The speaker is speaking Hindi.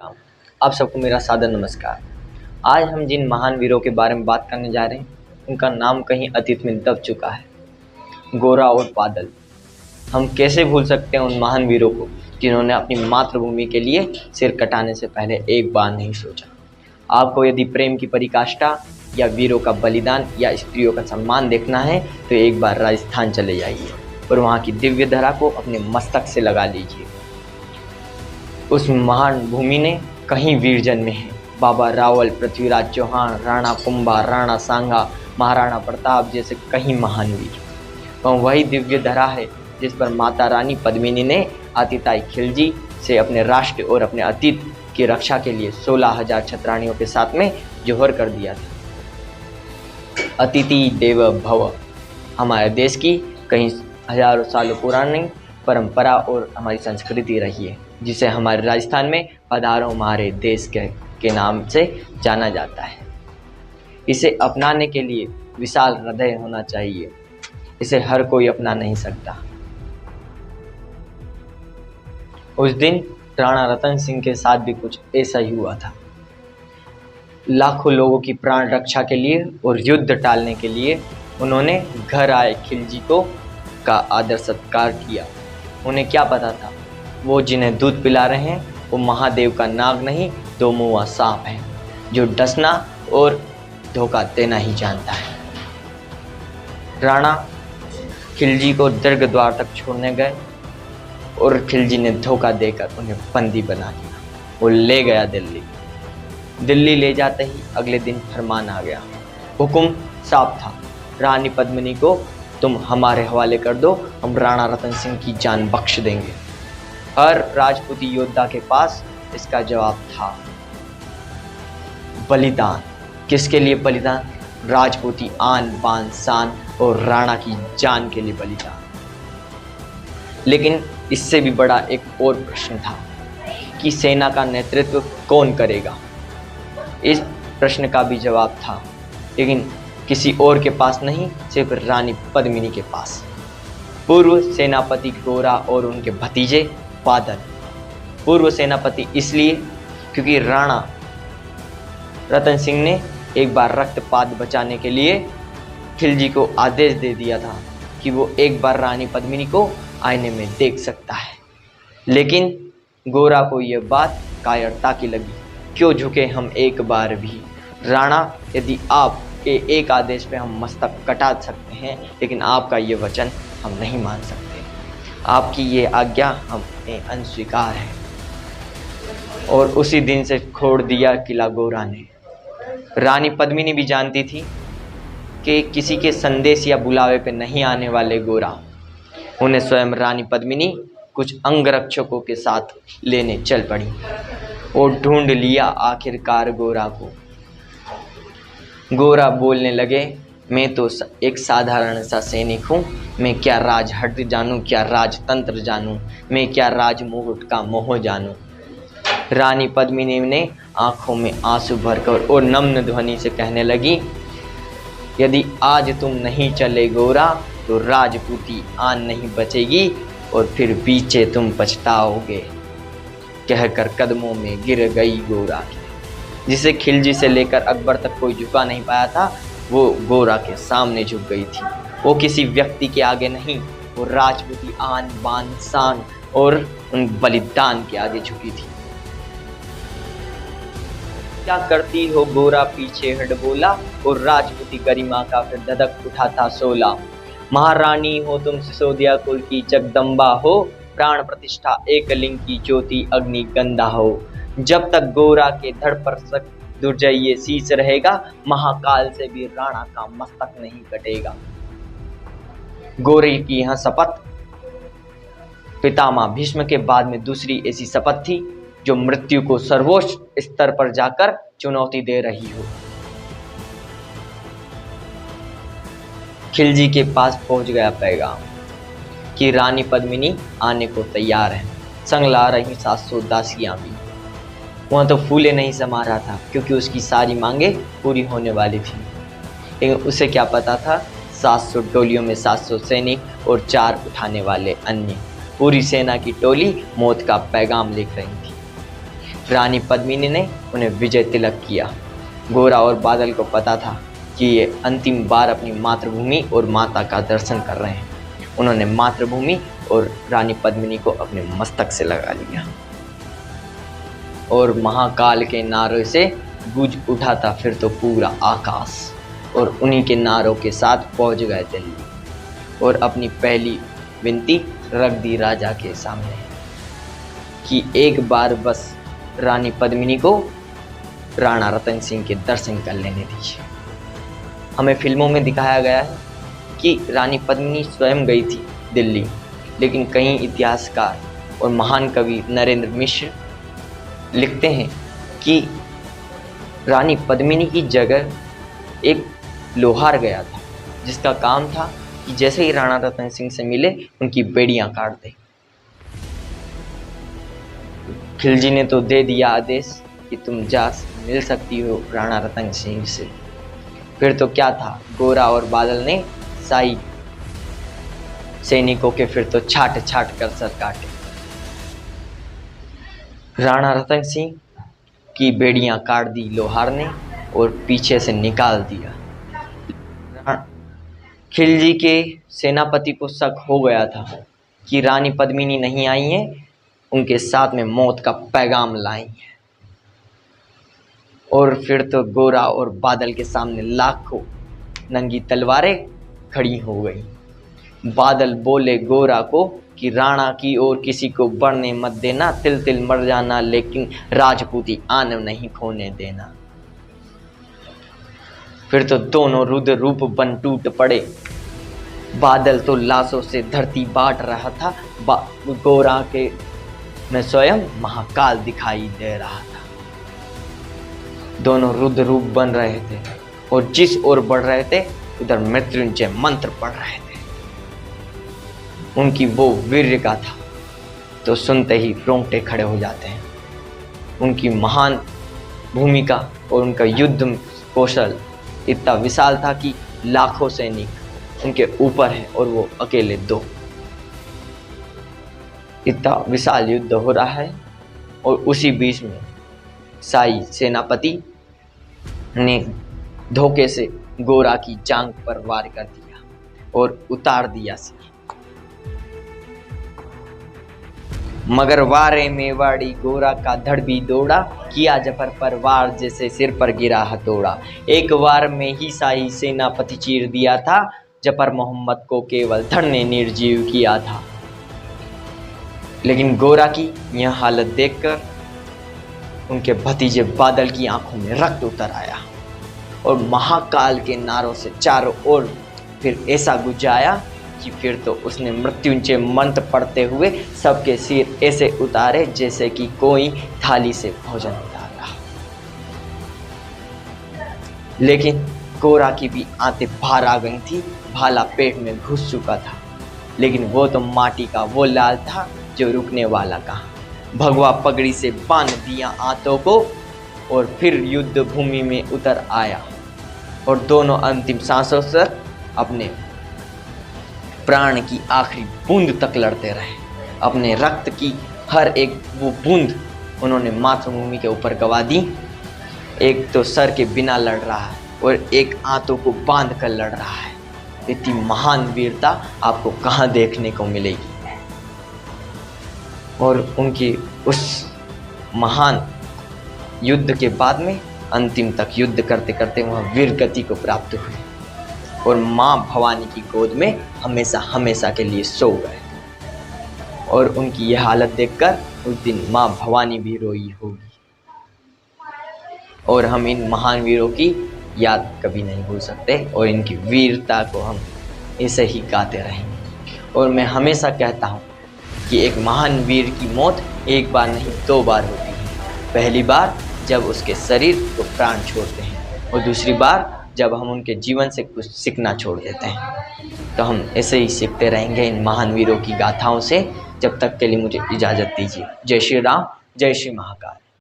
आप सबको मेरा सादर नमस्कार। आज हम जिन महान वीरों के बारे में बात करने जा रहे हैं, उनका नाम कहीं अतीत में दब चुका है, गोरा और बादल। हम कैसे भूल सकते हैं उन महान वीरों को जिन्होंने अपनी मातृभूमि के लिए सिर कटाने से पहले एक बार नहीं सोचा। आपको यदि प्रेम की पराकाष्ठा या वीरों का बलिदान या स्त्रियों का सम्मान देखना है तो एक बार राजस्थान चले जाइए और वहाँ की दिव्य धरा को अपने मस्तक से लगा लीजिए। उस महान भूमि ने कहीं वीर जन्मे हैं, बाबा रावल, पृथ्वीराज चौहान, राणा कुंभा, राणा सांगा, महाराणा प्रताप जैसे कहीं महान वीर। तो वही दिव्य धरा है जिस पर माता रानी पद्मिनी ने आतिताई खिलजी से अपने राष्ट्र और अपने अतीत की रक्षा के लिए 16,000 छत्राणियों के साथ में जोहर कर दिया था। अतिथि देव भव हमारे देश की कहीं हजारों सालों पुरानी परंपरा और हमारी संस्कृति रही है, जिसे हमारे राजस्थान में पधारो हमारे देश के नाम से जाना जाता है। इसे अपनाने के लिए विशाल हृदय होना चाहिए, इसे हर कोई अपना नहीं सकता। उस दिन राणा रतन सिंह के साथ भी कुछ ऐसा ही हुआ था। लाखों लोगों की प्राण रक्षा के लिए और युद्ध टालने के लिए उन्होंने घर आए खिलजी का आदर सत्कार किया। उन्हें क्या पता था, वो जिन्हें दूध पिला रहे हैं वो महादेव का नाग नहीं, दो मुँहा सांप है जो डसना और धोखा देना ही जानता है। राणा खिलजी को दीर्घ द्वार तक छोड़ने गए और खिलजी ने धोखा देकर उन्हें बंदी बना दिया। वो ले गया दिल्ली ले जाते ही अगले दिन फरमान आ गया। हुक्म साफ था, रानी पद्मिनी को तुम हमारे हवाले कर दो, हम राणा रतन सिंह की जान बख्श देंगे। हर राजपूती योद्धा के पास इसका जवाब था, बलिदान। किसके लिए बलिदान? राजपूती आन बान शान और राणा की जान के लिए बलिदान। लेकिन इससे भी बड़ा एक और प्रश्न था कि सेना का नेतृत्व कौन करेगा। इस प्रश्न का भी जवाब था, लेकिन किसी और के पास नहीं, सिर्फ रानी पद्मिनी के पास। पूर्व सेनापति गोरा और उनके भतीजे बादल। पूर्व सेनापति इसलिए क्योंकि राणा रतन सिंह ने एक बार रक्तपात बचाने के लिए खिलजी को आदेश दे दिया था कि वो एक बार रानी पद्मिनी को आईने में देख सकता है। लेकिन गोरा को यह बात कायरता की लगी। क्यों झुके हम एक बार भी? राणा, यदि आपके एक आदेश पे हम मस्तक कटा सकते हैं, लेकिन आपका ये वचन हम नहीं मान सकते। आपकी ये आज्ञा हमें अस्वीकार है। और उसी दिन से खोड़ दिया किला गोरा ने। रानी पद्मिनी भी जानती थी कि किसी के संदेश या बुलावे पे नहीं आने वाले गोरा। उन्हें स्वयं रानी पद्मिनी कुछ अंगरक्षकों के साथ लेने चल पड़ी और ढूंढ लिया आखिरकार गोरा को। गोरा बोलने लगे, मैं तो एक साधारण सा सैनिक हूँ, मैं क्या राजहट जानूँ, क्या राजतंत्र जानूँ, मैं क्या राजमुकुट का मोह जानूँ। रानी पद्मिनी ने आंखों में आंसू भरकर और नम्र ध्वनि से कहने लगी, यदि आज तुम नहीं चले गोरा तो राजपूती आन नहीं बचेगी और फिर पीछे तुम पछताओगे। कहकर कदमों में गिर गई गोरा की। जिसे खिलजी से लेकर अकबर तक कोई झुका नहीं पाया था, वो गोरा के सामने झुक गई थी। वो किसी व्यक्ति के आगे नहीं, वो राजपूती आन बान शान और उन बलिदान के आगे झुकी थी। क्या करती हो गोरा, पीछे हट बोला, और राजपूती गरिमा का फिर धधक उठा था सोला। महारानी हो तुम सिसोदिया कुल की, जगदम्बा हो, प्राण प्रतिष्ठा एकलिंग की, ज्योति अग्नि गंधा हो। जब तक गोरा के धड़ पर सक दुर्जय शीश रहेगा, महाकाल से भी राणा का मस्तक नहीं कटेगा। गोरे की यह शपथ पितामह भीष्म के बाद में दूसरी ऐसी शपथ थी जो मृत्यु को सर्वोच्च स्तर पर जाकर चुनौती दे रही हो। खिलजी के पास पहुंच गया पैगाम कि रानी पद्मिनी आने को तैयार है। संग ला रही 700 दासियां भी। वह तो फूले नहीं समा रहा था, क्योंकि उसकी सारी मांगे पूरी होने वाली थी। लेकिन उसे क्या पता था, 700 टोलियों में 700 सैनिक और 4 उठाने वाले अन्य। पूरी सेना की टोली मौत का पैगाम लिख रही थी। रानी पद्मिनी ने उन्हें विजय तिलक किया। गोरा और बादल को पता था कि ये अंतिम बार अपनी मातृभूमि और माता का दर्शन कर रहे हैं। उन्होंने मातृभूमि और रानी पद्मिनी को अपने मस्तक से लगा लिया और महाकाल के नारों से गूंज उठा था फिर तो पूरा आकाश। और उन्हीं के नारों के साथ पहुंच गए दिल्ली और अपनी पहली विनती रख दी राजा के सामने कि एक बार बस रानी पद्मिनी को राणा रतन सिंह के दर्शन कर लेने दीजिए। हमें फिल्मों में दिखाया गया है कि रानी पद्मिनी स्वयं गई थी दिल्ली, लेकिन कई इतिहासकार और महान कवि नरेंद्र मिश्र लिखते हैं कि रानी पद्मिनी की जगह एक लोहार गया था, जिसका काम था कि जैसे ही राणा रतन सिंह से मिले उनकी बेड़ियां काट दे। खिलजी ने तो दे दिया आदेश कि तुम जा मिल सकती हो राणा रतन सिंह से। फिर तो क्या था, गोरा और बादल ने शाही सैनिकों के फिर तो छाट छाट कर सर काटे। राणा रतन सिंह की बेड़ियां काट दी लोहार ने और पीछे से निकाल दिया। खिलजी के सेनापति को शक हो गया था कि रानी पद्मिनी नहीं आई है, उनके साथ में मौत का पैगाम लाई है। और फिर तो गोरा और बादल के सामने लाखों नंगी तलवारें खड़ी हो गई। बादल बोले गोरा को कि राणा की ओर किसी को बढ़ने मत देना, तिल तिल मर जाना, लेकिन राजपूती आन नहीं खोने देना। फिर तो दोनों रुद्र रूप बन टूट पड़े। बादल तो लाशों से धरती बांट रहा था, गोरा के में स्वयं महाकाल दिखाई दे रहा था। दोनों रुद्र रूप बन रहे थे और जिस ओर बढ़ रहे थे उधर मृत्युंजय मंत्र पढ़ रहे थे। उनकी वो वीर्य का था तो सुनते ही रोंगटे खड़े हो जाते हैं। उनकी महान भूमिका और उनका युद्ध कौशल इतना विशाल था कि लाखों सैनिक उनके ऊपर हैं और वो अकेले दो। इतना विशाल युद्ध हो रहा है और उसी बीच में शाही सेनापति ने धोखे से गोरा की जांघ पर वार कर दिया और उतार दिया सिर। मगर वारे मेवाड़ी गोरा का धड़ भी दौड़ा, किया जफर पर वार जैसे सिर पर गिरा हथौड़ा। एक वार में ही शाही सेनापति चीर दिया था, जफर मोहम्मद को केवल धड़ ने निर्जीव किया था। लेकिन गोरा की यह हालत देखकर उनके भतीजे बादल की आंखों में रक्त उतर आया और महाकाल के नारों से चारों ओर फिर ऐसा गुजाया कि फिर तो उसने मृत्युंजय मंत्र पढ़ते हुए सबके सिर ऐसे उतारे जैसे कि कोई थाली से भोजन उतार रहा। लेकिन गोरा की भी आंतें बाहर आ गई थी, भाला पेट में घुस चुका था। लेकिन वो तो माटी का वो लाल था जो रुकने वाला कहा। भगवा पगड़ी से बांध दिया आंतों को और फिर युद्ध भूमि में उतर आया और दोनों अंतिम सांसों से अपने प्राण की आखिरी बूंद तक लड़ते रहे। अपने रक्त की हर एक वो बूंद उन्होंने मातृभूमि के ऊपर गवा दी। एक तो सर के बिना लड़ रहा है और एक आंतों को बांध कर लड़ रहा है। इतनी महान वीरता आपको कहाँ देखने को मिलेगी। और उनकी उस महान युद्ध के बाद में अंतिम तक युद्ध करते करते वह वीर गति को प्राप्त हुई और माँ भवानी की गोद में हमेशा हमेशा के लिए सो गए। और उनकी यह हालत देखकर उस दिन माँ भवानी भी रोई होगी। और हम इन महान वीरों की याद कभी नहीं भूल सकते और इनकी वीरता को हम ऐसे ही गाते रहेंगे। और मैं हमेशा कहता हूँ कि एक महान वीर की मौत एक बार नहीं 2 बार होती है। पहली बार जब उसके शरीर को प्राण छोड़ते हैं और दूसरी बार जब हम उनके जीवन से कुछ सीखना छोड़ देते हैं। तो हम ऐसे ही सीखते रहेंगे इन महान वीरों की गाथाओं से। जब तक के लिए मुझे इजाज़त दीजिए। जय श्री राम, जय श्री महाकाल।